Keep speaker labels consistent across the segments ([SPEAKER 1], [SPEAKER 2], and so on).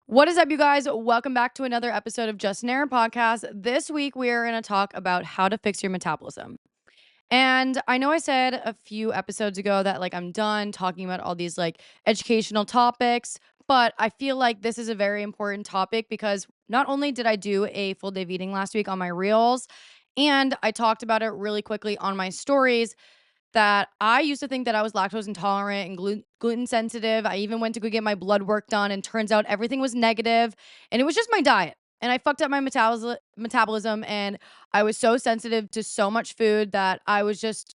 [SPEAKER 1] What is up, you guys? Welcome back to another episode of Just an Error podcast. This week, we are going to talk about how to fix your metabolism. And I know I said a few episodes ago that I'm done talking about all these educational topics, but I feel like this is a very important topic because not only did I do a full day of eating last week on my reels, and I talked about it really quickly on my stories that I used to think that I was lactose intolerant and gluten sensitive. I even went to go get my blood work done, and turns out everything was negative, and it was just my diet. And I fucked up my metabolism, and I was so sensitive to so much food that I was just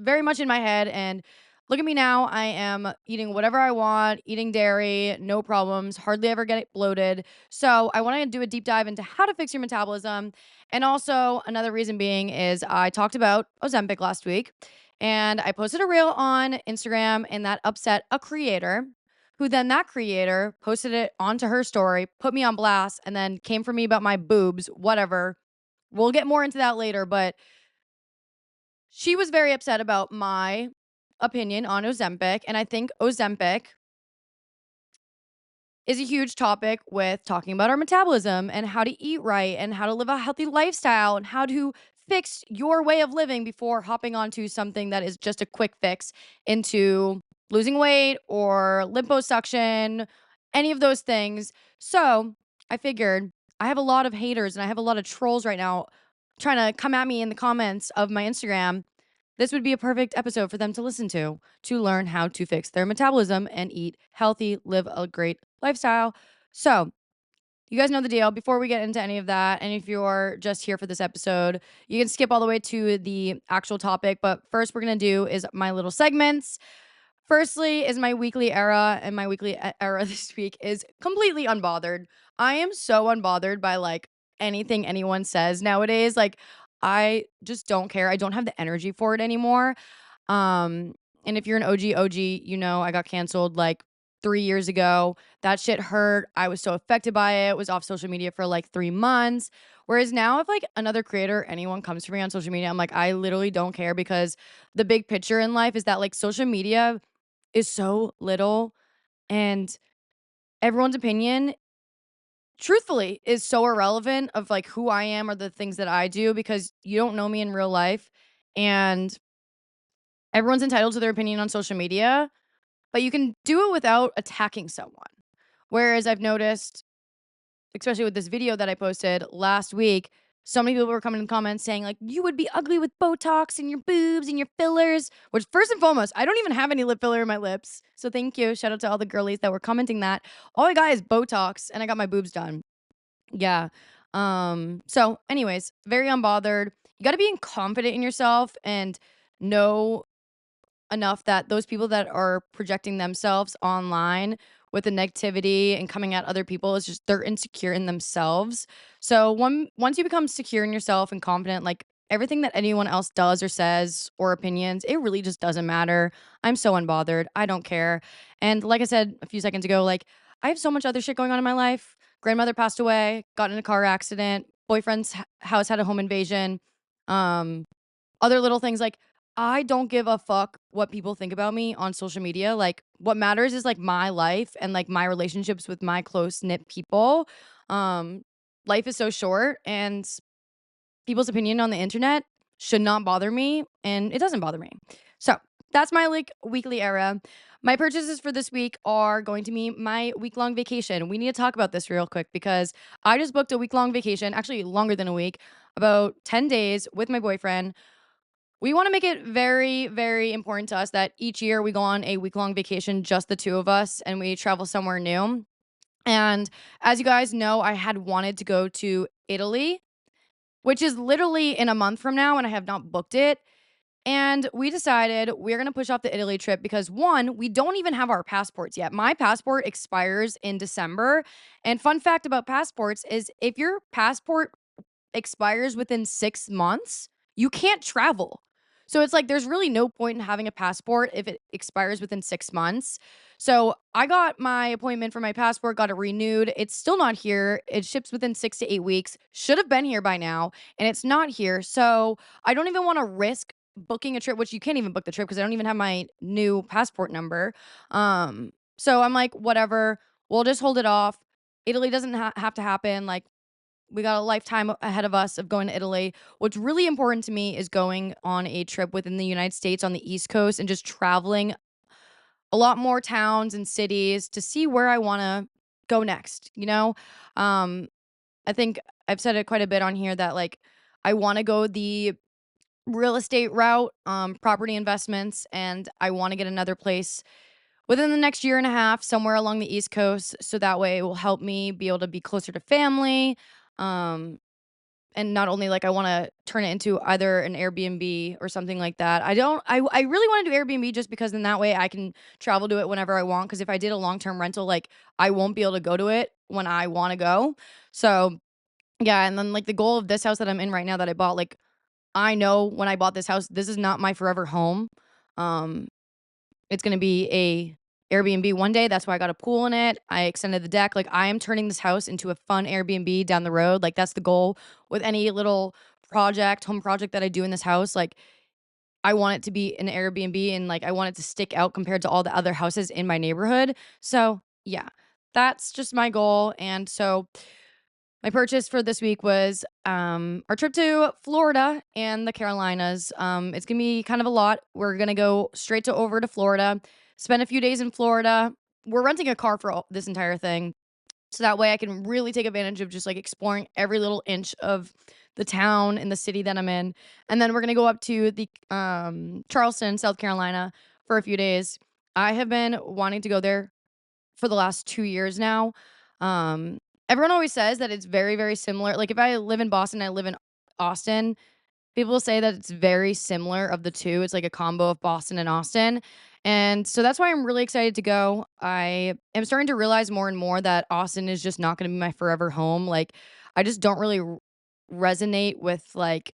[SPEAKER 1] very much in my head. And look at me now. I am eating whatever I want, eating dairy, no problems, hardly ever get bloated. So I want to do a deep dive into how to fix your metabolism. And also, another reason being is I talked about Ozempic last week, and I posted a reel on Instagram, and that upset a creator who then that creator posted it onto her story, put me on blast, and then came for me about my boobs, whatever. We'll get more into that later, but she was very upset about my opinion on Ozempic, and I think Ozempic is a huge topic with talking about our metabolism and how to eat right and how to live a healthy lifestyle and how to fix your way of living before hopping onto something that is just a quick fix into losing weight or liposuction, any of those things. So I figured I have a lot of haters and I have a lot of trolls right now trying to come at me in the comments of my Instagram. This would be a perfect episode for them to listen to learn how to fix their metabolism and eat healthy, live a great lifestyle. So, you guys know the deal. Before we get into any of that, and if you're just here for this episode, you can skip all the way to the actual topic. But first, we're going to do is my little segments. Firstly, is my weekly era, and my weekly era this week is completely unbothered. I am so unbothered by anything anyone says nowadays. I just don't care. I don't have the energy for it anymore. Um, and if you're an OG, you know I got canceled 3 years ago. That shit hurt. I was so affected by it. Was off social media for 3 months. Whereas now, if another creator, anyone comes for me on social media, I'm like, I literally don't care because the big picture in life is that social media is so little, and everyone's opinion truthfully is so irrelevant of who I am or the things that I do because you don't know me in real life, and everyone's entitled to their opinion on social media, but you can do it without attacking someone. Whereas I've noticed, especially with this video that I posted last week, so many people were coming in the comments saying you would be ugly with Botox and your boobs and your fillers, which first and foremost, I don't even have any lip filler in my lips. So thank you. Shout out to all the girlies that were commenting that. All I got is Botox and I got my boobs done. Yeah. So anyways, very unbothered. You got to be confident in yourself and know enough that those people that are projecting themselves online with the negativity and coming at other people is just they're insecure in themselves. So once you become secure in yourself and confident, everything that anyone else does or says or opinions, it really just doesn't matter. I'm so unbothered. I don't care. And like I said a few seconds ago, I have so much other shit going on in my life. Grandmother passed away, got in a car accident, boyfriend's house had a home invasion. Um Other little things I don't give a fuck what people think about me on social media. What matters is my life and my relationships with my close knit people. Um, Life is so short, and people's opinion on the internet should not bother me, and it doesn't bother me. So that's my weekly era. My purchases for this week are going to be my week long vacation. We need to talk about this real quick because I just booked a week long vacation, actually longer than a week, about 10 days with my boyfriend. We want to make it very, very important to us that each year we go on a week long vacation, just the two of us, and we travel somewhere new. And as you guys know, I had wanted to go to Italy, which is literally in a month from now, and I have not booked it. And we decided we're going to push off the Italy trip because one, we don't even have our passports yet. My passport expires in December. And fun fact about passports is if your passport expires within 6 months, you can't travel. So it's there's really no point in having a passport if it expires within 6 months. So I got my appointment for my passport, got it renewed. It's still not here. It ships within 6 to 8 weeks. Should have been here by now, and it's not here. So I don't even want to risk booking a trip, which you can't even book the trip because I don't even have my new passport number. So I'm like, whatever. We'll just hold it off. Italy doesn't have to happen. Like, we got a lifetime ahead of us of going to Italy. What's really important to me is going on a trip within the United States on the East Coast and just traveling a lot more towns and cities to see where I wanna go next, you know? Um, I think I've said it quite a bit on here that, like, I wanna go the real estate route, property investments, and I wanna get another place within the next year and a half somewhere along the East Coast, so that way it will help me be able to be closer to family, um, and not only, like, I wanna turn it into either an Airbnb or something like that. I really wanna do Airbnb just because then that way I can travel to it whenever I want. Because if I did a long-term rental, like, I won't be able to go to it when I wanna go. So, yeah, and then, like, the goal of this house that I'm in right now that I bought, like, I know when I bought this house, this is not my forever home. Um, it's gonna be a Airbnb one day, that's why I got a pool in it, I extended the deck, like, I am turning this house into a fun Airbnb down the road, like, that's the goal with any little home project that I do in this house, like, I want it to be an Airbnb and, like, I want it to stick out compared to all the other houses in my neighborhood, so, yeah, that's just my goal, and so my purchase for this week was, our trip to Florida and the Carolinas. It's gonna be kind of a lot. We're gonna go straight to over to Florida, spend a few days in Florida. We're renting a car for this entire thing, so that way I can really take advantage of just like exploring every little inch of the town and the city that I'm in. And then we're gonna go up to the Charleston, South Carolina, for a few days. I have been wanting to go there for the last 2 years now. Um, Everyone always says that it's very, very similar. Like, if I live in Boston, I live in Austin, people say that it's very similar of the 2. It's like a combo of Boston and Austin, and so that's why I'm really excited to go. I am starting to realize more and more that Austin is just not gonna be my forever home. Like, I just don't really resonate with, like,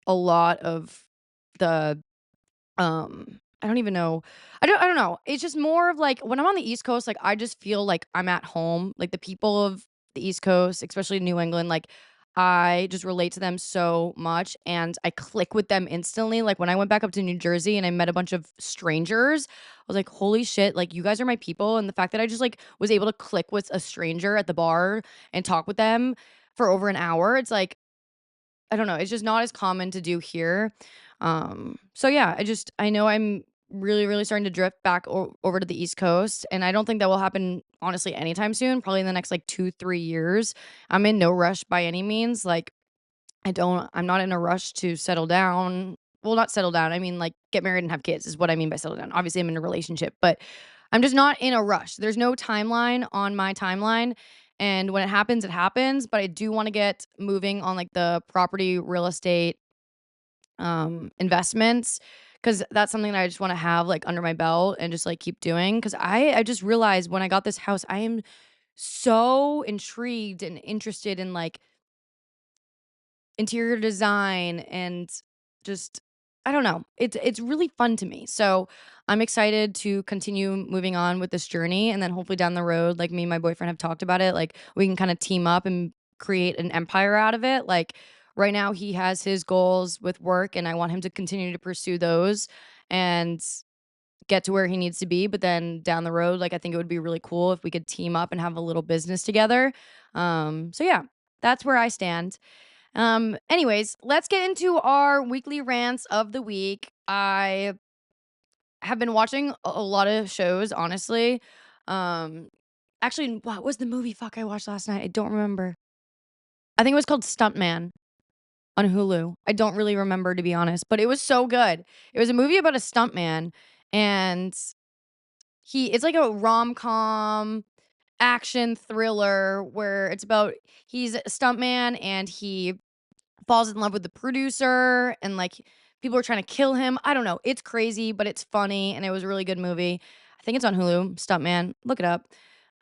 [SPEAKER 1] a lot of the I don't even know. I don't know. It's just more of like when I'm on the East Coast, like I just feel like I'm at home. Like the people of the East Coast, especially New England, like I just relate to them so much and I click with them instantly. Like when I went back up to New Jersey and I met a bunch of strangers, I was like, holy shit, like you guys are my people. And the fact that I just like was able to click with a stranger at the bar and talk with them for over an hour, it's like I don't know, it's just not as common to do here. So yeah, I know I'm really, really starting to drift back over to the East Coast, and I don't think that will happen honestly anytime soon, probably in the next like 2, 3 years. I'm in no rush by any means. Like I'm not in a rush to settle down. Well, not settle down. I mean, like get married and have kids is what I mean by settle down. Obviously, I'm in a relationship, but I'm just not in a rush. There's no timeline on my timeline. And when it happens, it happens. But I do want to get moving on like the property real estate investments because that's something that I just want to have like under my belt and just like keep doing. Because I just realized when I got this house, I am so intrigued and interested in like interior design and just I don't know. It's really fun to me. So I'm excited to continue moving on with this journey and then hopefully down the road, like me and my boyfriend have talked about it, like we can kind of team up and create an empire out of it. Like right now he has his goals with work and I want him to continue to pursue those and get to where he needs to be. But then down the road, like I think it would be really cool if we could team up and have a little business together. So yeah, that's where I stand. Anyways, let's get into our weekly rants of the week. I have been watching a lot of shows, honestly. Um, Actually, what was the movie fuck I watched last night? I don't remember. I think it was called Stuntman on Hulu. I don't really remember to be honest, but it was so good. It was a movie about a stuntman and it's like a rom-com action thriller where it's about he's a stuntman and he falls in love with the producer and like people are trying to kill him. I don't know. It's crazy, but it's funny and it was a really good movie. I think it's on Hulu, Stuntman. Look it up.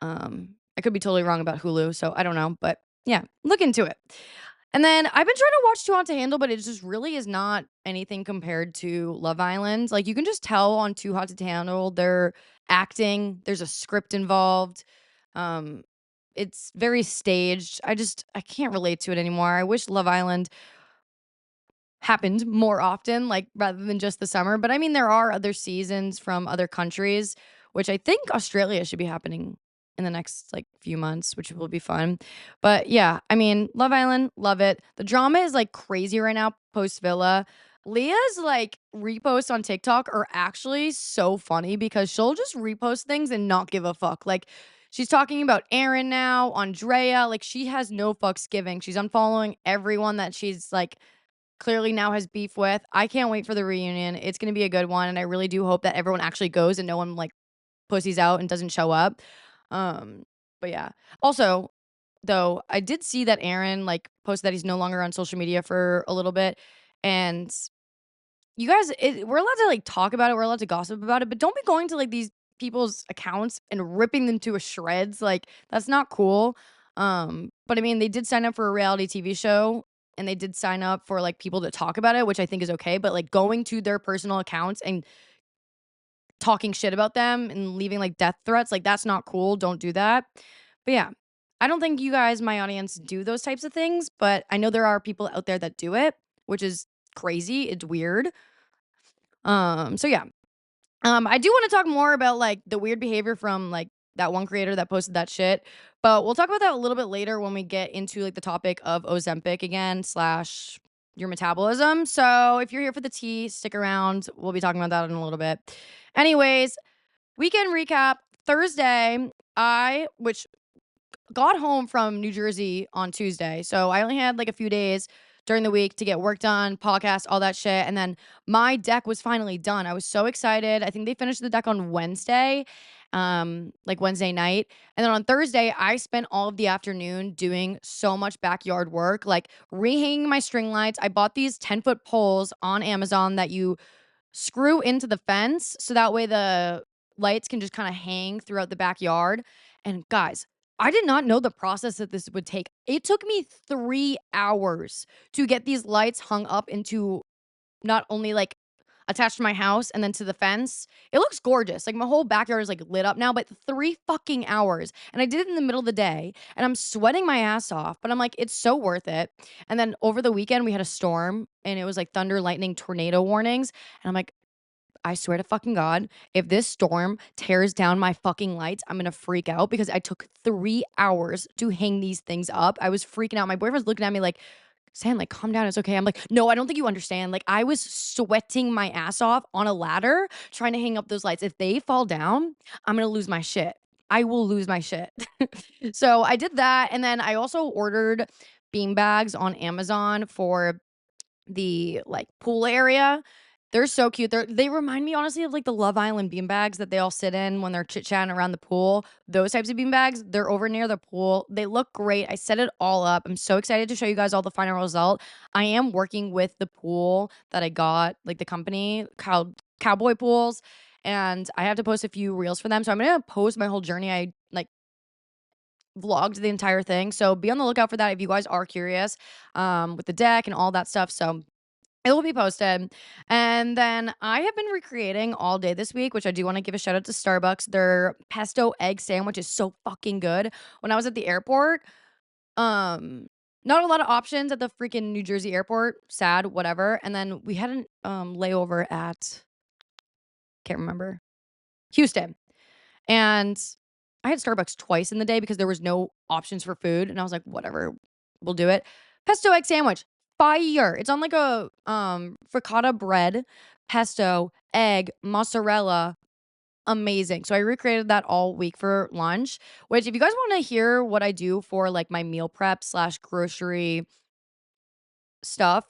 [SPEAKER 1] I could be totally wrong about Hulu, so I don't know, but yeah, look into it. And then I've been trying to watch Too Hot to Handle, but it just really is not anything compared to Love Island. Like you can just tell on Too Hot to Handle, they're acting, there's a script involved. Um, it's very staged. I can't relate to it anymore. I wish Love Island happened more often, like rather than just the summer. But I mean, there are other seasons from other countries, which I think Australia should be happening. in the next like few months, which will be fun. But yeah, I mean, Love Island, love it. The drama is like crazy right now post Villa. Leah's like reposts on TikTok are actually so funny because she'll just repost things and not give a fuck. Like she's talking about Aaron now, Andrea. Like she has no fucks giving. She's unfollowing everyone that she's like clearly now has beef with. I can't wait for the reunion. It's gonna be a good one, and I really do hope that everyone actually goes and no one like pussies out and doesn't show up. Um, but yeah. Also, though, I did see that Aaron like posted that he's no longer on social media for a little bit, and you guys, we're allowed to like talk about it. We're allowed to gossip about it, but don't be going to like these people's accounts and ripping them to a shreds. Like that's not cool. But I mean, they did sign up for a reality TV show and they did sign up for like people to talk about it, which I think is okay. But like going to their personal accounts and talking shit about them and leaving like death threats, like that's not cool. Don't do that. But yeah, I don't think you guys, my audience, do those types of things, but I know there are people out there that do it, which is crazy. It's weird. So yeah. I do want to talk more about like the weird behavior from like that one creator that posted that shit, but we'll talk about that a little bit later when we get into like the topic of Ozempic again slash your metabolism. So if you're here for the tea, stick around. We'll be talking about that in a little bit. Anyways, weekend recap Thursday. Which got home from New Jersey on Tuesday. So I only had like a few days during the week to get work done, podcast, all that shit. And then my deck was finally done. I was so excited. I think they finished the deck on Wednesday, like Wednesday night. And then on Thursday, I spent all of the afternoon doing so much backyard work, like rehanging my string lights. I bought these 10-foot poles on Amazon that you screw into the fence so that way the lights can just kind of hang throughout the backyard. And guys, I did not know the process that this would take. It took me 3 hours to get these lights hung up into not only like attached to my house and then to the fence. It looks gorgeous. Like my whole backyard is like lit up now, but 3 fucking hours. And I did it in the middle of the day and I'm sweating my ass off, but I'm like, it's so worth it. And then over the weekend, we had a storm and it was like thunder, lightning, tornado warnings. And I'm like, I swear to fucking God, if this storm tears down my fucking lights, I'm gonna freak out because I took 3 hours to hang these things up. I was freaking out. My boyfriend's looking at me like, Sam, like, calm down. It's okay. I'm like, no, I don't think you understand. Like, I was sweating my ass off on a ladder trying to hang up those lights. If they fall down, I'm gonna lose my shit. I will lose my shit. So I did that. And then I also ordered bean bags on Amazon for the like pool area. They're so cute. They remind me honestly of like the Love Island beanbags that they all sit in when they're chit-chatting around the pool. Those types of beanbags, they're over near the pool. They look great. I set it all up. I'm so excited to show you guys all the final result. I am working with the pool that I got, like the company, Cowboy Pools, and I have to post a few reels for them. So I'm gonna post my whole journey. I like vlogged the entire thing. So be on the lookout for that if you guys are curious with the deck and all that stuff. So it will be posted. And then I have been recreating all day this week, which I do want to give a shout out to Starbucks. Their pesto egg sandwich is so fucking good. When I was at the airport, not a lot of options at the freaking New Jersey airport. Sad, whatever. And then we had an layover at can't remember. Houston. And I had Starbucks twice in the day because there was no options for food. And I was like, whatever, we'll do it. Pesto egg sandwich, fire. It's on like a frittata bread, pesto, egg, mozzarella. Amazing. So I recreated that all week for lunch, which if you guys want to hear what I do for like my meal prep slash grocery stuff,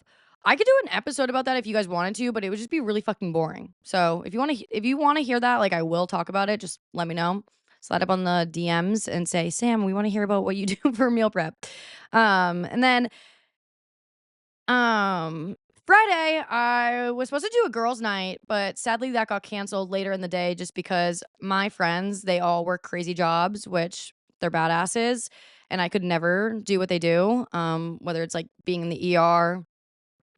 [SPEAKER 1] I could do an episode about that if you guys wanted to, but it would just be really fucking boring. So if you want to hear that, like I will talk about it, just let me know. Slide up on the DMs and say, Sam, we want to hear about what you do for meal prep. And then Friday, I was supposed to do a girls' night, but sadly that got canceled later in the day just because my friends, they all work crazy jobs, which they're badasses, and I could never do what they do. Whether it's like being in the ER,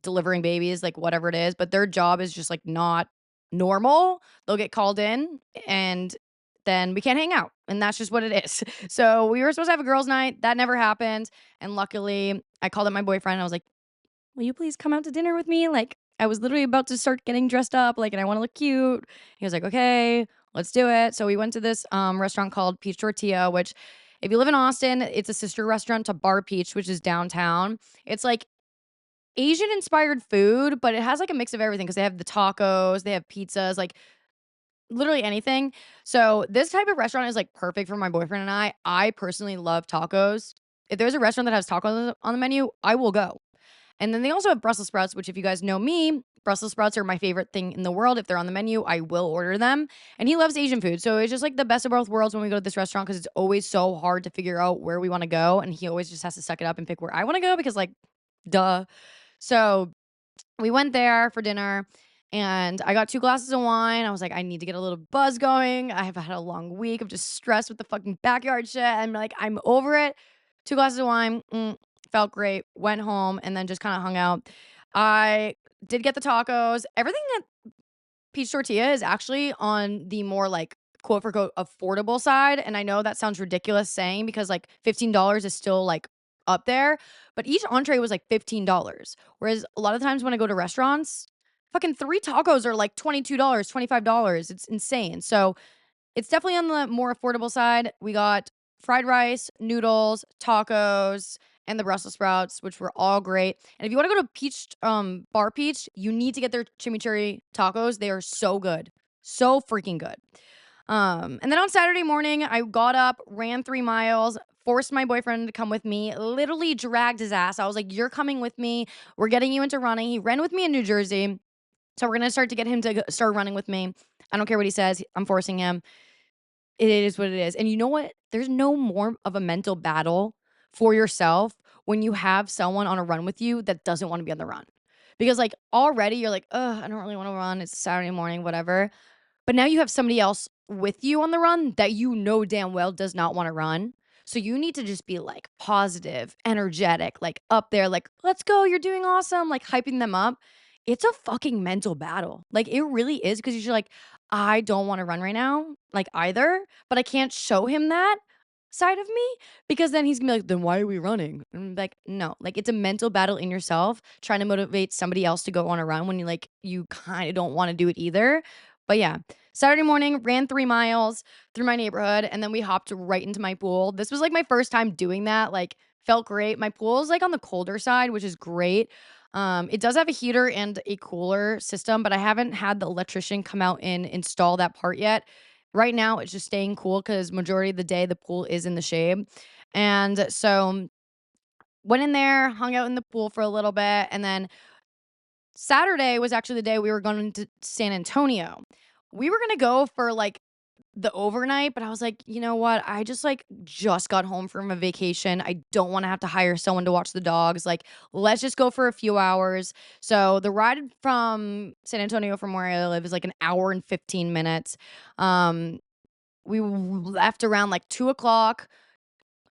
[SPEAKER 1] delivering babies, like whatever it is, but their job is just like not normal. They'll get called in and then we can't hang out. And that's just what it is. So we were supposed to have a girls' night. That never happened. And luckily, I called up my boyfriend and I was like, will you please come out to dinner with me? Like, I was literally about to start getting dressed up, like, and I want to look cute. He was like, okay. let's do it. So we went to this restaurant called Peach Tortilla, which if you live in Austin, it's a sister restaurant to Bar Peach, which is downtown. It's like Asian inspired food, but it has like a mix of everything because they have the tacos, they have pizzas, like literally anything. So this type of restaurant is like perfect for my boyfriend and I. I personally love tacos. If there's a restaurant that has tacos on the menu, I will go. And then they also have Brussels sprouts, which if you guys know me, Brussels sprouts are my favorite thing in the world. If they're on the menu, I will order them. And he loves Asian food. So it's just like the best of both worlds when we go to this restaurant because it's always so hard to figure out where we want to go. And he always just has to suck it up and pick where I want to go because, like, duh. So we went there for dinner and I got 2 glasses of wine. I was like, I need to get a little buzz going. I have had a long week of just stress with the fucking backyard shit. I'm like, I'm over it. 2 glasses of wine, felt great. Went home and then just kind of hung out. I did get the tacos. Everything at Peach Tortilla is actually on the more like quote for quote affordable side. And I know that sounds ridiculous saying because like $15 is still like up there, but each entree was like $15. Whereas a lot of times when I go to restaurants, fucking 3 tacos are like $22, $25. It's insane. So it's definitely on the more affordable side. We got fried rice, noodles, tacos, and the Brussels sprouts, which were all great. And if you want to go to Bar Peach, you need to get their chimichurri tacos. They are so good. So freaking good. And then on Saturday morning, I got up, ran 3 miles, forced my boyfriend to come with me, literally dragged his ass. I was like, "You're coming with me. We're getting you into running." He ran with me in New Jersey. So we're gonna start to get him to start running with me. I don't care what he says. I'm forcing him. It is what it is. And you know what? There's no more of a mental battle for yourself when you have someone on a run with you that doesn't want to be on the run. Because like already you're like, "Ugh, I don't really want to run. It's Saturday morning, whatever." But now you have somebody else with you on the run that you know damn well does not wanna run. So you need to just be, like, positive, energetic, like, up there, like, "Let's go, you're doing awesome," like, hyping them up. It's a fucking mental battle. Like, it really is because you're like, "I don't wanna run right now, like, either, but I can't show him that side of me because then he's gonna be like, 'Then why are we running?'" And I'm like, "No." Like, it's a mental battle in yourself trying to motivate somebody else to go on a run when you kinda don't wanna do it either. But yeah, Saturday morning, ran 3 miles through my neighborhood, and then we hopped right into my pool. This was, like, my first time doing that, like, felt great. My pool is, like, on the colder side, which is great. It does have a heater and a cooler system, but I haven't had the electrician come out and install that part yet. Right now, it's just staying cool because majority of the day, the pool is in the shade. And so, went in there, hung out in the pool for a little bit, and then Saturday was actually the day we were going to San Antonio. We were gonna go for, like, the overnight, but I was like, "You know what? I just got home from a vacation. I don't wanna have to hire someone to watch the dogs. Like, let's just go for a few hours." So, the ride from San Antonio from where I live is, like, an hour and 15 minutes. Um, we left around, like, 2 o'clock.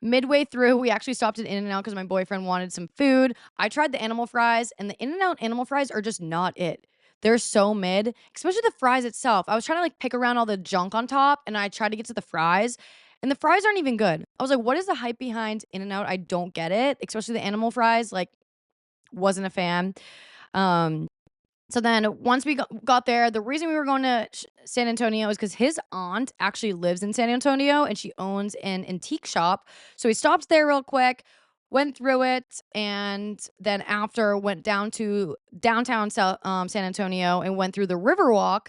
[SPEAKER 1] Midway through, we actually stopped at In-N-Out because my boyfriend wanted some food. I tried the animal fries, and the In-N-Out animal fries are just not it. They're so mid, especially the fries itself. I was trying to, like, pick around all the junk on top, and I tried to get to the fries, and the fries aren't even good. I was like, "What is the hype behind In-N-Out? I don't get it." Especially the animal fries, like, wasn't a fan. Um so then once we got there, the reason we were going to San Antonio is because his aunt actually lives in San Antonio and she owns an antique shop. So we stopped there real quick, went through it, and then after went down to downtown San Antonio and went through the Riverwalk.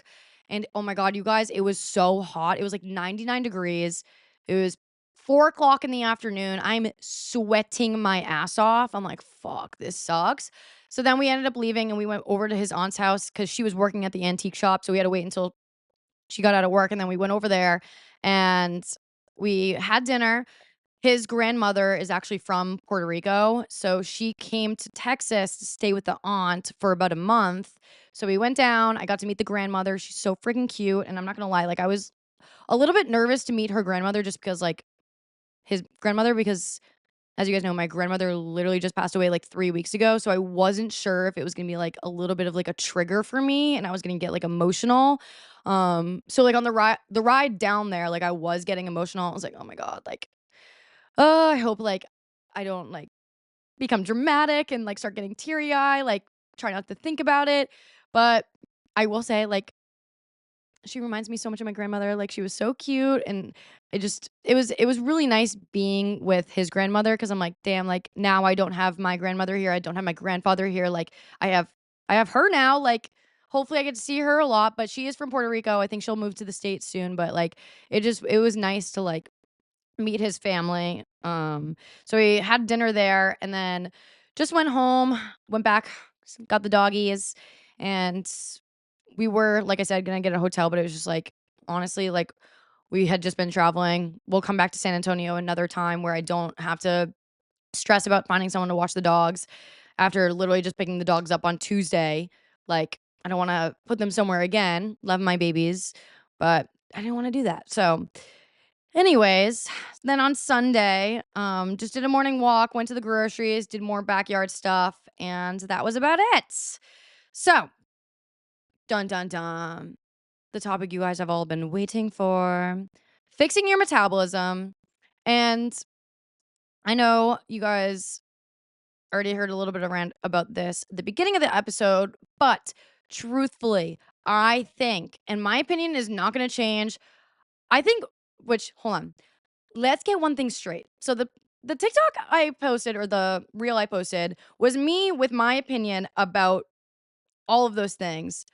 [SPEAKER 1] And oh my God, you guys, it was so hot. It was like 99 degrees. It was 4 o'clock in the afternoon. I'm sweating my ass off. I'm like, fuck, this sucks. So then we ended up leaving and we went over to his aunt's house because she was working at the antique shop. So we had to wait until she got out of work. And then we went over there and we had dinner. His grandmother is actually from Puerto Rico. So she came to Texas to stay with the aunt for about a month. So we went down. I got to meet the grandmother. She's so freaking cute. And I'm not going to lie, like, I was a little bit nervous to meet her grandmother just because, like, his grandmother, because as you guys know, my grandmother literally just passed away like 3 weeks ago, so I wasn't sure if it was gonna be, like, a little bit of, like, a trigger for me, and I was gonna get, like, emotional. So, like, on the ride down there, like, I was getting emotional. I was like, "Oh my god," like, "Oh, I hope, like, I don't, like, become dramatic and, like, start getting teary-eye," like, try not to think about it, but I will say, like, She reminds me so much of my grandmother, like, she was so cute, and it was really nice being with his grandmother because 'cause I'm like, "Damn, like, now I don't have my grandmother here, I don't have my grandfather here, like, I have I have her now, like, hopefully I get to see her a lot," but she is from Puerto Rico, I think she'll move to the States soon, but, like, it was nice to, like, meet his family, so we had dinner there, and then just went home, went back, got the doggies, and we were, like I said, gonna get a hotel, but it was just like, honestly, like, we had just been traveling. We'll come back to San Antonio another time where I don't have to stress about finding someone to watch the dogs after literally just picking the dogs up on Tuesday. Like, I don't wanna put them somewhere again. Love my babies, but I didn't wanna do that. So, anyways, then on Sunday, just did a morning walk, went to the groceries, did more backyard stuff, and that was about it. So, dun dun dun. The topic you guys have all been waiting for, fixing your metabolism. And I know you guys already heard a little bit of rant about this at the beginning of the episode, but truthfully, I think, and my opinion is not going to change. I think, which, hold on, let's get one thing straight. So the TikTok I posted or the reel I posted was me with my opinion about all of those things.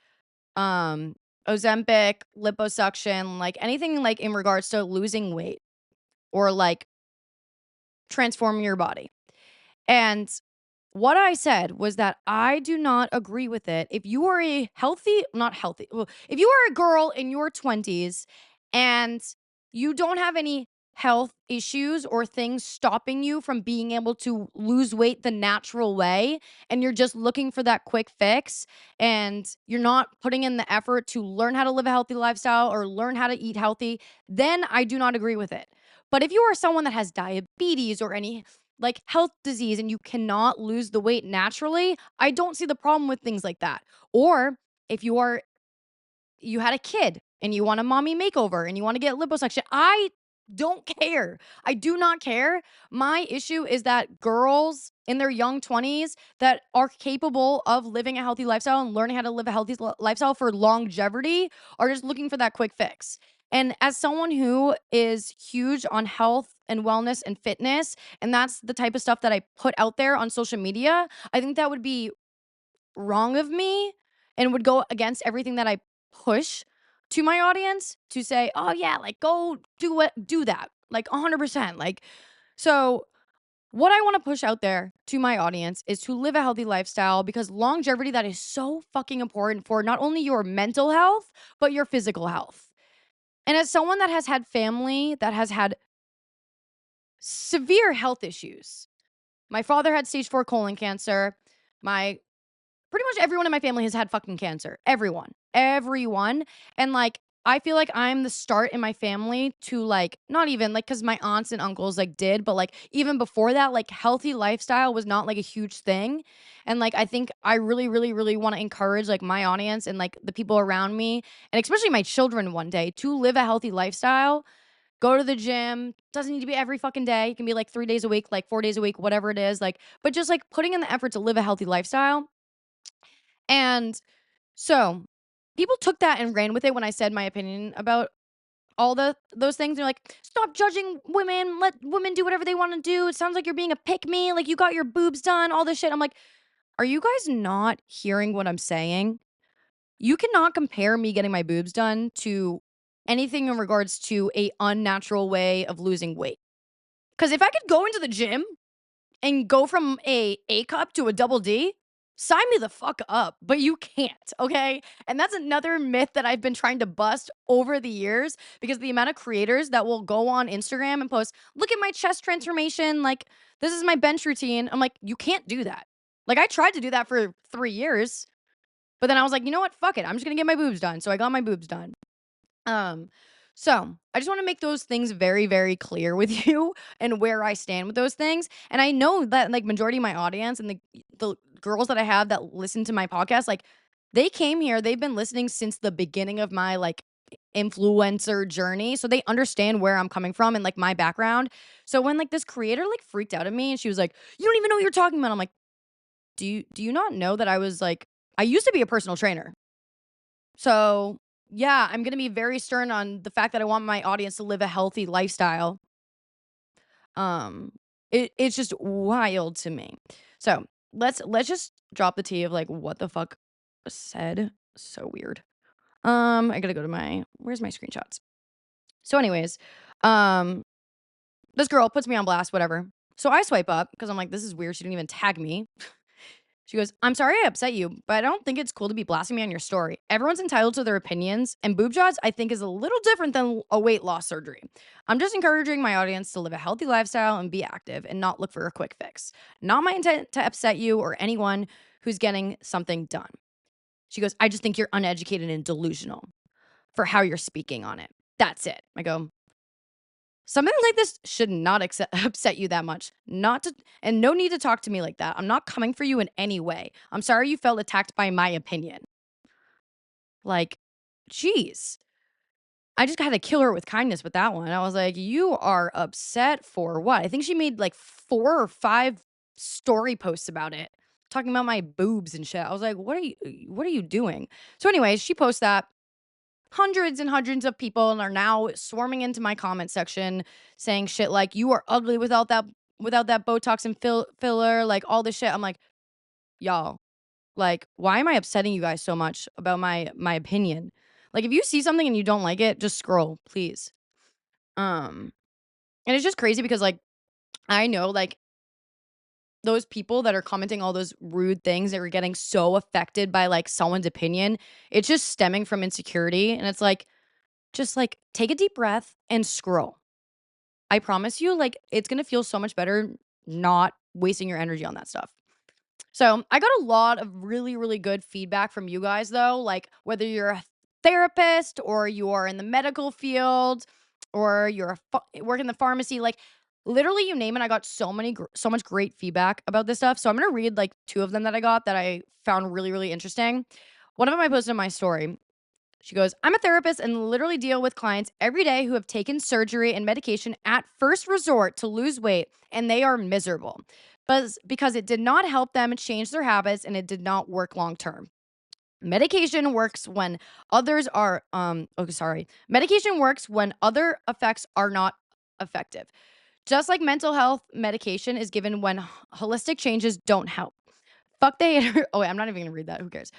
[SPEAKER 1] Um, Ozempic, liposuction, like anything like in regards to losing weight or like transforming your body. And what I said was that I do not agree with it. If you are a healthy, not healthy, well, if you are a girl in your 20s and you don't have any health issues or things stopping you from being able to lose weight the natural way, and you're just looking for that quick fix, and you're not putting in the effort to learn how to live a healthy lifestyle or learn how to eat healthy, then I do not agree with it. But if you are someone that has diabetes or any like health disease and you cannot lose the weight naturally, I don't see the problem with things like that. Or if you had a kid and you want a mommy makeover and you want to get liposuction, I don't care. I do not care. My issue is that girls in their young 20s that are capable of living a healthy lifestyle and learning how to live a healthy lifestyle for longevity are just looking for that quick fix. And as someone who is huge on health and wellness and fitness, and that's the type of stuff that I put out there on social media, I think that would be wrong of me and would go against everything that I push to my audience to say, "Oh yeah, like go do that." Like 100%. Like so what I want to push out there to my audience is to live a healthy lifestyle because longevity that is so fucking important for not only your mental health, but your physical health. And as someone that has had family that has had severe health issues, my father had stage 4 colon cancer. My Pretty much everyone in my family has had fucking cancer. Everyone. Everyone. And, like, I feel like I'm the start in my family to, like, not even, like, because my aunts and uncles, like, did, but, like, even before that, like, healthy lifestyle was not, like, a huge thing. And, like, I think I really, really, really wanna encourage, like, my audience and, like, the people around me, and especially my children one day to live a healthy lifestyle. Go to the gym. Doesn't need to be every fucking day. It can be, like, 3 days a week, like, 4 days a week, whatever it is, like, but just, like, putting in the effort to live a healthy lifestyle. And so, people took that and ran with it when I said my opinion about all those things. They're like, "Stop judging women. Let women do whatever they wanna do. It sounds like you're being a pick me, like, you got your boobs done, all this shit." I'm like, "Are you guys not hearing what I'm saying? You cannot compare me getting my boobs done to anything in regards to a unnatural way of losing weight. Because if I could go into the gym and go from a A cup to a double D, sign me the fuck up, but you can't, okay? And that's another myth that I've been trying to bust over the years because the amount of creators that will go on Instagram and post, "Look at my chest transformation, like this is my bench routine." I'm like, "You can't do that." Like I tried to do that for 3 years, but then I was like, "You know what? Fuck it. I'm just going to get my boobs done." So I got my boobs done. Um, so I just want to make those things very, very clear with you and where I stand with those things. And I know that like majority of my audience and the girls that I have that listen to my podcast, like they came here, they've been listening since the beginning of my like influencer journey. So they understand where I'm coming from and like my background. So when like this creator like freaked out at me and she was like, "You don't even know what you're talking about." I'm like, do you not know that I was like I used to be a personal trainer. So yeah, I'm gonna be very stern on the fact that I want my audience to live a healthy lifestyle. Um, it's just wild to me. So let's just drop the tea of like what the fuck was said. So weird. I gotta go to my where's my screenshots? So, anyways, um, this girl puts me on blast, whatever. So I swipe up because I'm like, this is weird. She didn't even tag me. She goes, I'm sorry I upset you, but I don't think it's cool to be blasting me on your story. Everyone's entitled to their opinions, and boob jobs, I think, is a little different than a weight loss surgery. I'm just encouraging my audience to live a healthy lifestyle and be active and not look for a quick fix. Not my intent to upset you or anyone who's getting something done. She goes, I just think you're uneducated and delusional for how you're speaking on it. That's it. I go, something like this should not upset you that much. Not to, and no need to talk to me like that. I'm not coming for you in any way. I'm sorry you felt attacked by my opinion. Like, geez. I just had to kill her with kindness with that one. I was like, you are upset for what? I think she made like 4 or 5 story posts about it, talking about my boobs and shit. I was like, what are you doing? So, anyways, she posts that. Hundreds and hundreds of people are now swarming into my comment section saying shit like you are ugly without that Botox and filler, like all this shit. I'm like, y'all, like, why am I upsetting you guys so much about my opinion? Like, if you see something and you don't like it, just scroll, please. Um, and it's just crazy because like I know like those people that are commenting all those rude things that are getting so affected by like someone's opinion, it's just stemming from insecurity. And it's like, just like take a deep breath and scroll. I promise you, like, it's gonna feel so much better not wasting your energy on that stuff. So, I got a lot of really, really good feedback from you guys, though, like, whether you're a therapist or you are in the medical field or you're work in the pharmacy, like, literally, you name it, I got so much great feedback about this stuff. So, I'm gonna read, like, 2 of them that I got that I found really, really interesting. One of them I posted in my story. She goes, I'm a therapist and literally deal with clients every day who have taken surgery and medication at first resort to lose weight, and they are miserable. But because it did not help them change their habits and it did not work long term. Medication works when others are okay, sorry. Medication works when other effects are not effective. Just like mental health medication is given when holistic changes don't help. Fuck the hater. Oh wait, I'm not even gonna read that. Who cares?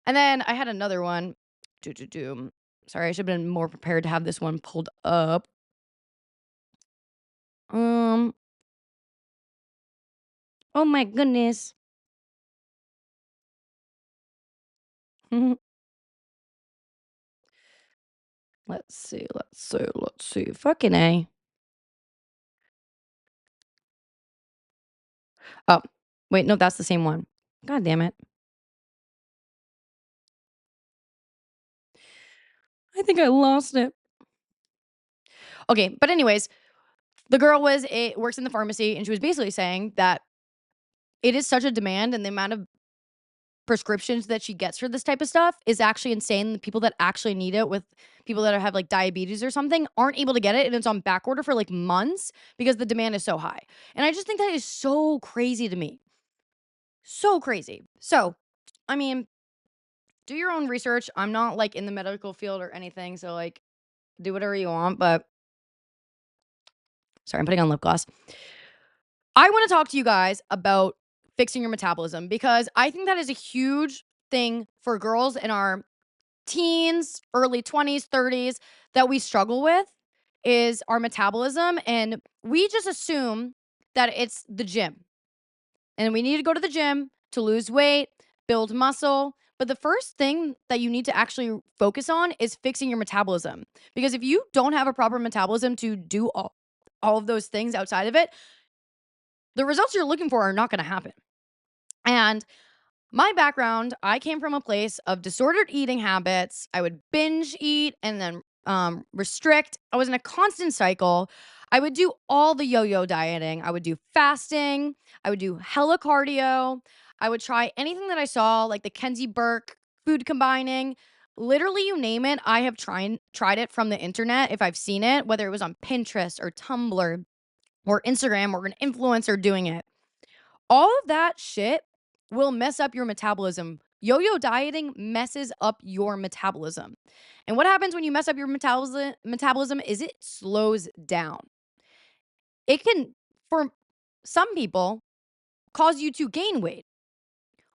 [SPEAKER 1] And then I had another one. Do. Sorry, I should have been more prepared to have this one pulled up. Um, oh my goodness. Let's see. Fucking A. Oh, wait, no, that's the same one. God damn it. I think I lost it. Okay, but anyways, the girl works in the pharmacy and she was basically saying that it is such a demand and the amount of prescriptions that she gets for this type of stuff is actually insane. The people that actually need it with people that have like diabetes or something aren't able to get it and it's on back order for like months because the demand is so high. And I just think that is so crazy to me. So crazy. So, I mean, do your own research. I'm not like in the medical field or anything, so like do whatever you want, but sorry, I'm putting on lip gloss. I want to talk to you guys about fixing your metabolism because I think that is a huge thing for girls in our teens, early 20s, 30s that we struggle with is our metabolism. And we just assume that it's the gym. And we need to go to the gym to lose weight, build muscle. But the first thing that you need to actually focus on is fixing your metabolism. Because if you don't have a proper metabolism to do all of those things outside of it, the results you're looking for are not going to happen. And my background, I came from a place of disordered eating habits. I would binge eat and then restrict. I was in a constant cycle. I would do all the yo yo dieting. I would do fasting. I would do hella cardio. I would try anything that I saw, like the Kenzie Burke food combining. Literally, you name it, I have tried it from the internet if I've seen it, whether it was on Pinterest or Tumblr or Instagram or an influencer doing it. All of that shit will mess up your metabolism Yo-yo dieting messes up your metabolism. And what happens when you mess up your metabolism is it slows down. It can, for some people, cause you to gain weight,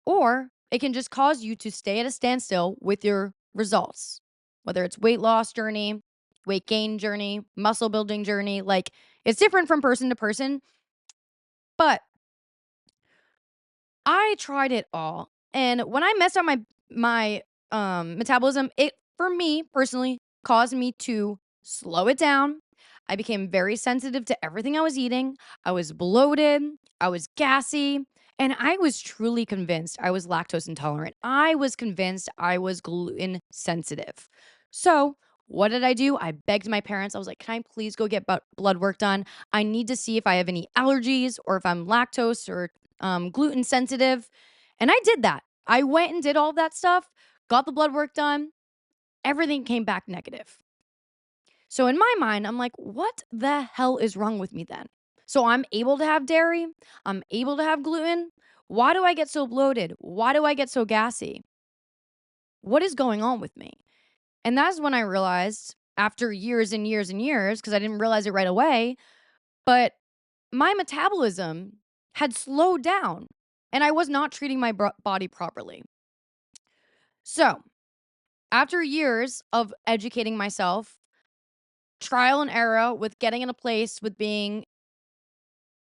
[SPEAKER 1] or it can just cause you to stay at a standstill with your results, whether it's weight loss journey, weight gain journey, muscle building journey. Like, it's different from person to person, but I tried it all. And when I messed up my metabolism, it, for me personally, caused me to slow it down. I became very sensitive to everything I was eating. I was bloated, I was gassy, and I was truly convinced I was lactose intolerant. I was convinced I was gluten sensitive. So, what did I do? I begged my parents. I was like, "Can I please go get blood work done? I need to see if I have any allergies or if I'm lactose or gluten sensitive." And I did that. I went and did all of that stuff, got the blood work done. Everything came back negative. So in my mind, I'm like, what the hell is wrong with me then? So I'm able to have dairy, I'm able to have gluten. Why do I get so bloated? Why do I get so gassy? What is going on with me? And that's when I realized, after years and years and years, because I didn't realize it right away, but my metabolism had slowed down and I was not treating my body properly. So, after years of educating myself, trial and error with getting in a place with being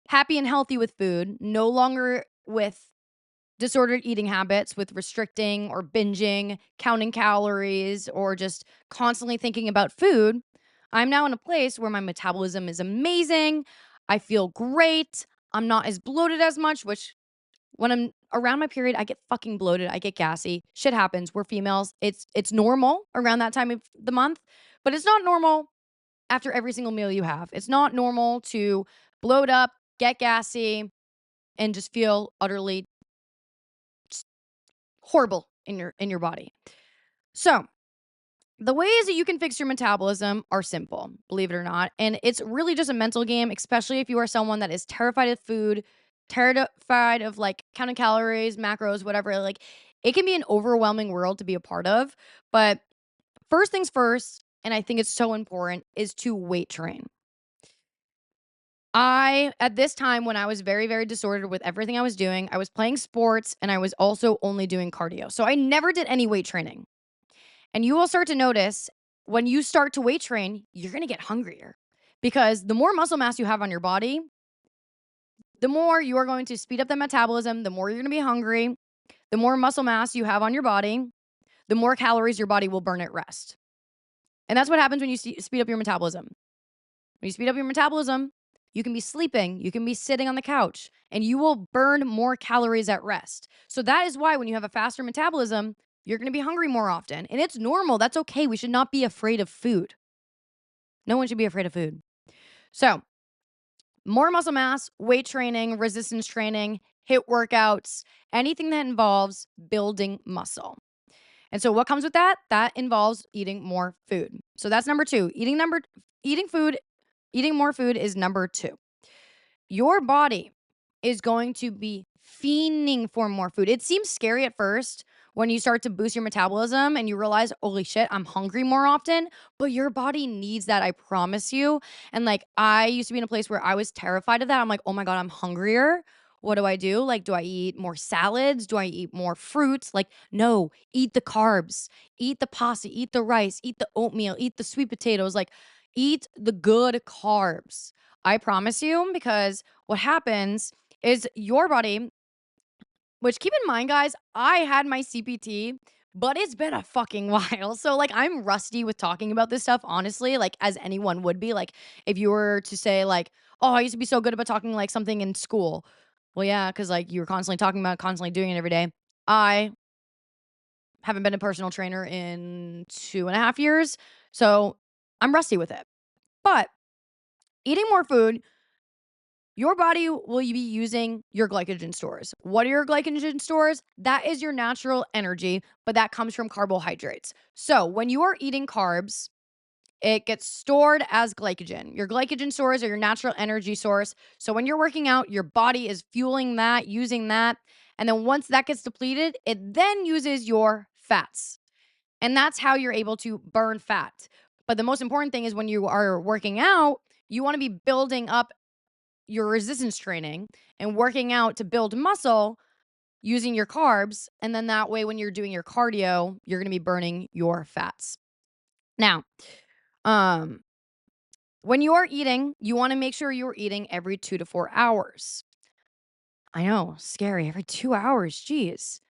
[SPEAKER 1] happy and healthy with food, no longer with disordered eating habits, with restricting or binging, counting calories, or just constantly thinking about food, I'm now in a place where my metabolism is amazing. I feel great. I'm not as bloated as much, which when I'm around my period, I get fucking bloated. I get gassy. Shit happens. We're females. It's normal around that time of the month, but it's not normal after every single meal you have. It's not normal to bloat up, get gassy, and just feel utterly horrible in your body. So, the ways that you can fix your metabolism are simple, believe it or not, and it's really just a mental game, especially if you are someone that is terrified of food, terrified of like counting calories, macros, whatever. Like, it can be an overwhelming world to be a part of, but first things first, and I think it's so important, is to weight train. At this time, when I was very, very disordered with everything I was doing, I was playing sports and I was also only doing cardio. So I never did any weight training. And you will start to notice, when you start to weight train, you're going to get hungrier, because the more muscle mass you have on your body, the more you are going to speed up the metabolism, the more you're going to be hungry, the more muscle mass you have on your body, the more calories your body will burn at rest. And that's what happens when you speed up your metabolism. When you speed up your metabolism, you can be sleeping, you can be sitting on the couch, and you will burn more calories at rest. So that is why when you have a faster metabolism, you're going to be hungry more often. And it's normal. That's okay. We should not be afraid of food. No one should be afraid of food. So, more muscle mass, weight training, resistance training, HIIT workouts, anything that involves building muscle. And so what comes with that? That involves eating more food. So that's number 2. Eating more food is number 2. Your body is going to be fiending for more food. It seems scary at first when you start to boost your metabolism and you realize, holy shit, I'm hungry more often, but your body needs that, I promise you. And like, I used to be in a place where I was terrified of that. I'm like, oh my God, I'm hungrier. What do I do? Like, do I eat more salads? Do I eat more fruits? Like, no, eat the carbs, eat the pasta, eat the rice, eat the oatmeal, eat the sweet potatoes. Like, eat the good carbs. I promise you, because what happens is your body, which, keep in mind, guys, I had my CPT, but it's been a fucking while. So, like, I'm rusty with talking about this stuff, honestly, like, as anyone would be. Like, if you were to say, like, oh, I used to be so good about talking like something in school. Well, yeah, because like you were constantly talking about it, constantly doing it every day. I haven't been a personal trainer in 2.5 years. So I'm rusty with it. But eating more food, your body will be using your glycogen stores. What are your glycogen stores? That is your natural energy, but that comes from carbohydrates. So when you are eating carbs, It gets stored as glycogen. Your glycogen stores are your natural energy source. So when you're working out, your body is fueling that, using that. And then once that gets depleted, it then uses your fats. And that's how you're able to burn fat. But the most important thing is when you are working out, you want to be building up your resistance training and working out to build muscle using your carbs. And then that way, when you're doing your cardio, you're going to be burning your fats. Now, um, when you are eating, you want to make sure you're eating every 2 to 4 hours. I know, scary. Every 2 hours. Jeez.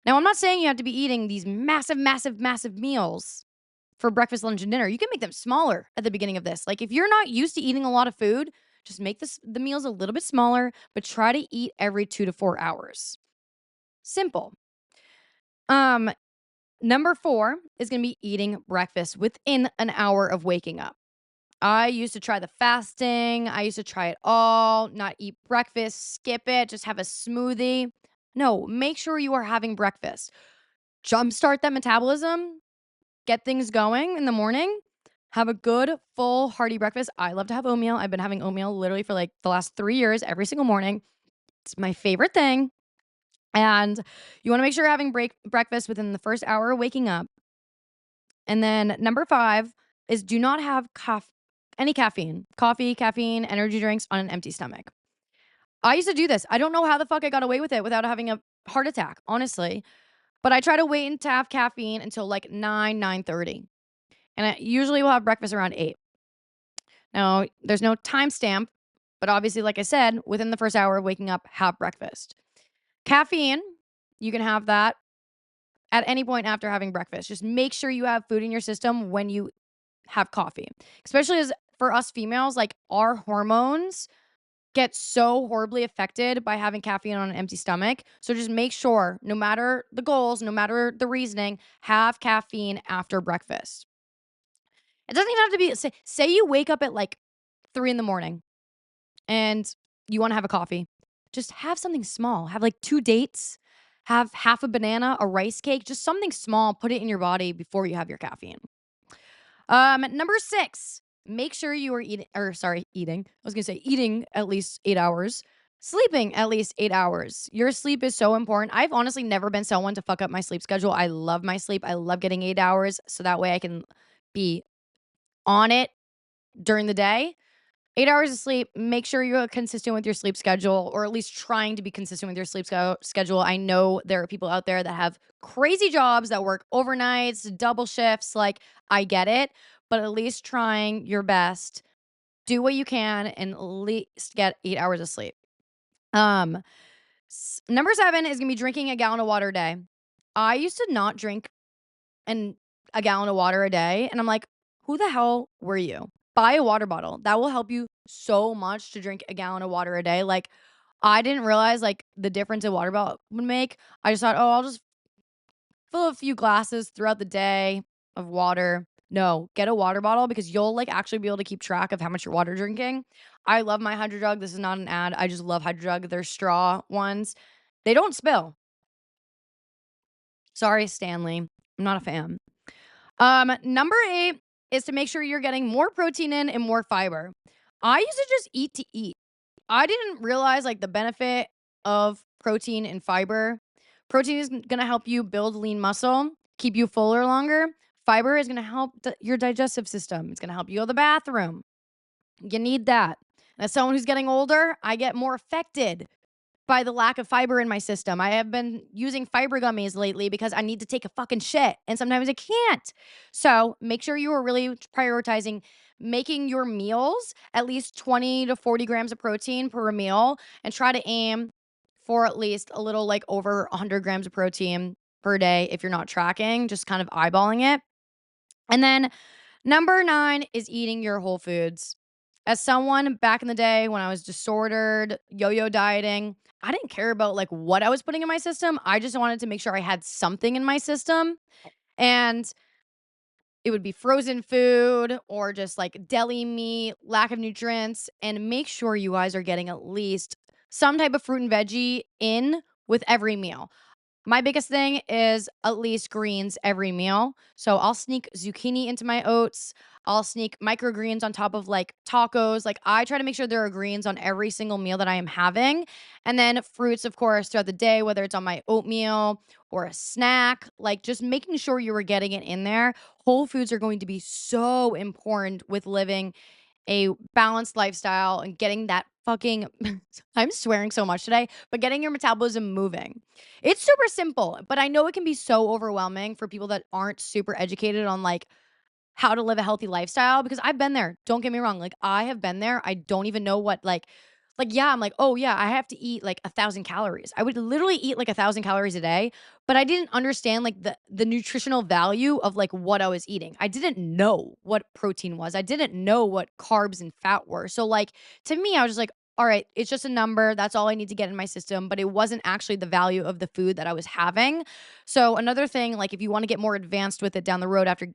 [SPEAKER 1] Now, I'm not saying you have to be eating these massive, massive, massive meals for breakfast, lunch, and dinner. You can make them smaller at the beginning of this. Like if you're not used to eating a lot of food, just make the meals a little bit smaller, but try to eat every 2 to 4 hours. Simple. Um, Number 4 is gonna be eating breakfast within an hour of waking up. I used to try the fasting. I used to try it all, not eat breakfast, skip it, just have a smoothie. No, make sure you are having breakfast. Jumpstart that metabolism, get things going in the morning. Have a good, full, hearty breakfast. I love to have oatmeal. I've been having oatmeal literally for like the last 3 years, every single morning. It's my favorite thing. And you want to make sure you're having breakfast within the first hour of waking up. And then number 5 is do not have any caffeine, coffee, caffeine, energy drinks on an empty stomach. I used to do this. I don't know how the fuck I got away with it without having a heart attack, honestly. But I try to wait to have caffeine until like 9:30. And I usually will have breakfast around 8. Now, there's no timestamp, but obviously, like I said, within the first hour of waking up, have breakfast. Caffeine, you can have that at any point after having breakfast. Just make sure you have food in your system when you have coffee. Especially as for us females, like our hormones get so horribly affected by having caffeine on an empty stomach. So just make sure, no matter the goals, no matter the reasoning, have caffeine after breakfast. It doesn't even have to be, say you wake up at like 3 in the morning and you want to have a coffee. Just have something small. Have like 2 dates, have half a banana, a rice cake, just something small, put it in your body before you have your caffeine. Number 6, make sure you are eating. I was gonna say eating at least 8 hours, sleeping at least 8 hours. Your sleep is so important. I've honestly never been someone to fuck up my sleep schedule. I love my sleep. I love getting 8 hours so that way I can be on it during the day. 8 hours of sleep, make sure you're consistent with your sleep schedule or at least trying to be consistent with your sleep schedule. I know there are people out there that have crazy jobs that work overnights, double shifts. Like, I get it, but at least trying your best. Do what you can and at least get 8 hours of sleep. Um, Number 7 is gonna be drinking a gallon of water a day. I used to not drink and a gallon of water a day. And I'm like, who the hell were you? Buy a water bottle. That will help you so much to drink a gallon of water a day. Like, I didn't realize like the difference a water bottle would make. I just thought, oh, I'll just fill a few glasses throughout the day of water. No, get a water bottle because you'll like actually be able to keep track of how much your water drinking. I love my Hydro Jug. This is not an ad. I just love Hydro Jug. They're straw ones. They don't spill. Sorry, Stanley. I'm not a fan. Number 8 is to make sure you're getting more protein in and more fiber. I used to just eat to eat. I didn't realize like the benefit of protein and fiber. Protein is going to help you build lean muscle, keep you fuller longer. Fiber is going to help your digestive system. It's going to help you go to the bathroom. You need that. As someone who's getting older, I get more affected by the lack of fiber in my system. I have been using fiber gummies lately because I need to take a fucking shit and sometimes I can't. So make sure you are really prioritizing making your meals at least 20 to 40 grams of protein per meal and try to aim for at least a little like over 100 grams of protein per day if you're not tracking, just kind of eyeballing it. And then number 9 is eating your whole foods. As someone back in the day when I was disordered, yo-yo dieting, I didn't care about like what I was putting in my system. I just wanted to make sure I had something in my system. And it would be frozen food or just like deli meat, lack of nutrients. And make sure you guys are getting at least some type of fruit and veggie in with every meal. My biggest thing is at least greens every meal. So I'll sneak zucchini into my oats. I'll sneak microgreens on top of like tacos. Like I try to make sure there are greens on every single meal that I am having. And then fruits, of course, throughout the day, whether it's on my oatmeal or a snack, like just making sure you are getting it in there. Whole foods are going to be so important with living a balanced lifestyle and getting that fucking I'm swearing so much today, but getting your metabolism moving. It's super simple, but I know it can be so overwhelming for people that aren't super educated on like how to live a healthy lifestyle because I've been there. Don't get me wrong. Like I have been there. I don't even know what like yeah, I'm like, "Oh yeah, I have to eat like 1,000 calories." I would literally eat like 1,000 calories a day, but I didn't understand like the nutritional value of like what I was eating. I didn't know what protein was. I didn't know what carbs and fat were. So like to me, I was just like, "All right, it's just a number. That's all I need to get in my system." But it wasn't actually the value of the food that I was having. So another thing, like if you want to get more advanced with it down the road after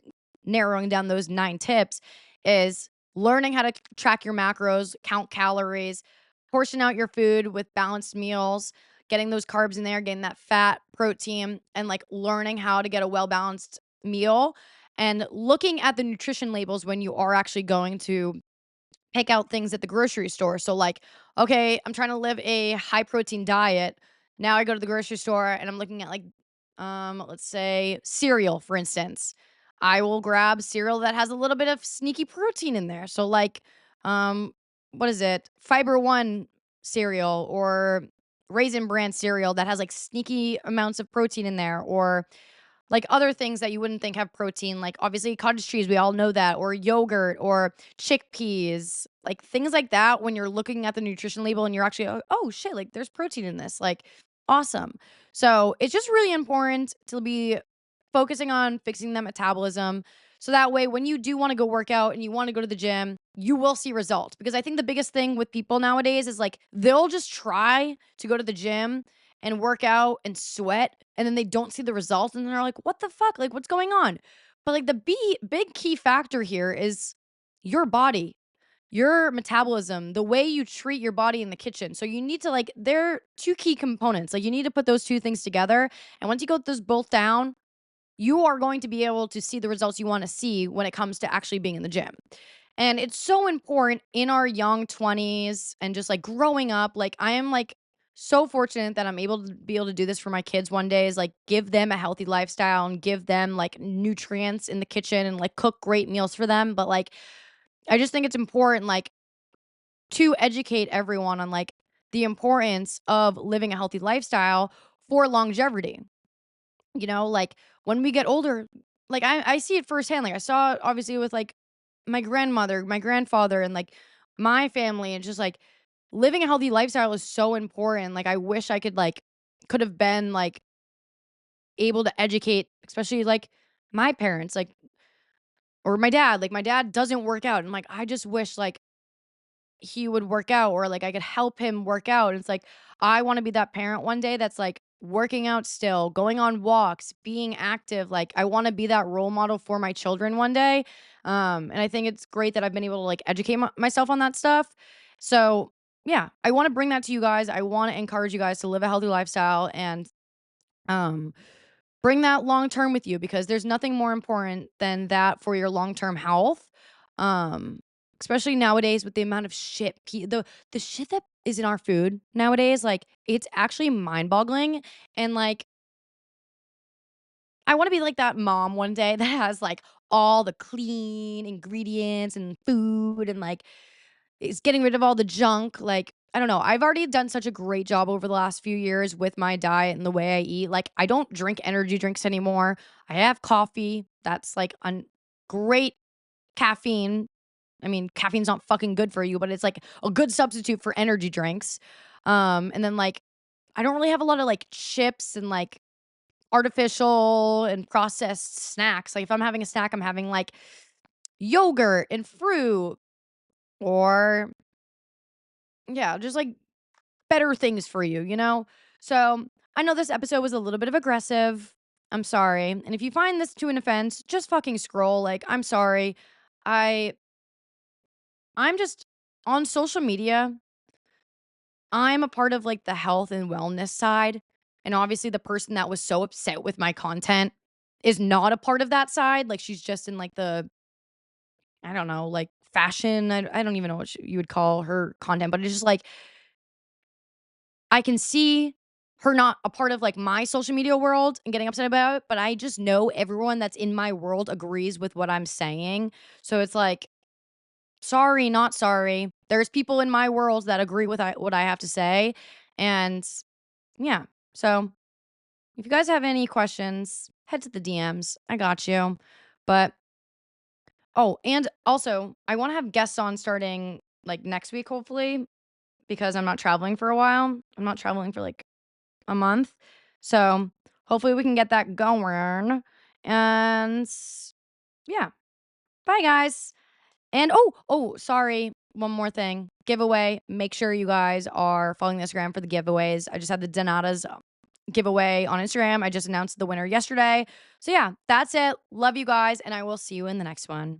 [SPEAKER 1] narrowing down those 9 tips is learning how to track your macros, count calories, portion out your food with balanced meals, getting those carbs in there, getting that fat, protein, and like learning how to get a well balanced meal and looking at the nutrition labels when you are actually going to pick out things at the grocery store. So, like, okay, I'm trying to live a high protein diet. Now I go to the grocery store and I'm looking at like, let's say cereal, for instance. I will grab cereal that has a little bit of sneaky protein in there. So, like, um, what is it? Fiber One cereal or Raisin Bran cereal that has like sneaky amounts of protein in there, or like other things that you wouldn't think have protein, like obviously cottage cheese, we all know that, or yogurt or chickpeas, like things like that. When you're looking at the nutrition label and you're actually, oh shit, like there's protein in this, like awesome. So it's just really important to be focusing on fixing that metabolism. So that way, when you do want to go work out and you want to go to the gym, you will see results. Because I think the biggest thing with people nowadays is like they'll just try to go to the gym and work out and sweat and then they don't see the results and they're like, "What the fuck? Like what's going on?" But like the big key factor here is your body, your metabolism, the way you treat your body in the kitchen. So you need to like they're two key components. Like you need to put those two things together. And once you got those both down, you are going to be able to see the results you want to see when it comes to actually being in the gym. And it's so important in our young 20s and just like growing up. Like, I am like so fortunate that I'm able to do this for my kids one day is like give them a healthy lifestyle and give them like nutrients in the kitchen and like cook great meals for them. But like, I just think it's important, like, to educate everyone on like the importance of living a healthy lifestyle for longevity. Like when we get older, like I see it firsthand. Like I saw it obviously with like my grandmother, my grandfather, and like my family, and just like living a healthy lifestyle is so important. Like I wish I could have been like able to educate, especially like my parents, like or my dad. Like my dad doesn't work out. And like I just wish like he would work out or like I could help him work out. It's like I want to be that parent one day that's like working out still, going on walks, being active. Like I want to be that role model for my children one day. And I think it's great that I've been able to like educate myself on that stuff. So, yeah, I want to bring that to you guys. I want to encourage you guys to live a healthy lifestyle and um bring that long term with you because there's nothing more important than that for your long term health. Um, Especially nowadays with the amount of shit, the shit that is in our food nowadays, like it's actually mind boggling. And like, I want to be like that mom one day that has like all the clean ingredients and food and like is getting rid of all the junk. Like, I don't know. I've already done such a great job over the last few years with my diet and the way I eat. Like, I don't drink energy drinks anymore. I have coffee. That's like great caffeine. I mean, caffeine's not fucking good for you, but it's like a good substitute for energy drinks. And then like I don't really have a lot of like chips and like artificial and processed snacks. Like if I'm having a snack, I'm having like yogurt and fruit or yeah, just like better things for you? So I know this episode was a little bit of aggressive. I'm sorry. And if you find this to an offense, just fucking scroll. Like, I'm sorry. I I'm just on social media. I'm a part of like the health and wellness side. And obviously, the person that was so upset with my content is not a part of that side. Like, she's just in like the, I don't know, like fashion. I don't even know what you would call her content, but it's just like I can see her not a part of like my social media world and getting upset about it, but I just know everyone that's in my world agrees with what I'm saying. So it's like, sorry, not sorry. There's people in my world that agree with what I have to say. And yeah. So if you guys have any questions, head to the DMs. I got you. But oh, and also, I want to have guests on starting like next week, hopefully, because I'm not traveling for a while. I'm not traveling for like a month. So hopefully we can get that going. And yeah. Bye, guys. And sorry. One more thing. Giveaway. Make sure you guys are following the Instagram for the giveaways. I just had the Donatas giveaway on Instagram. I just announced the winner yesterday. So yeah, that's it. Love you guys, and I will see you in the next one.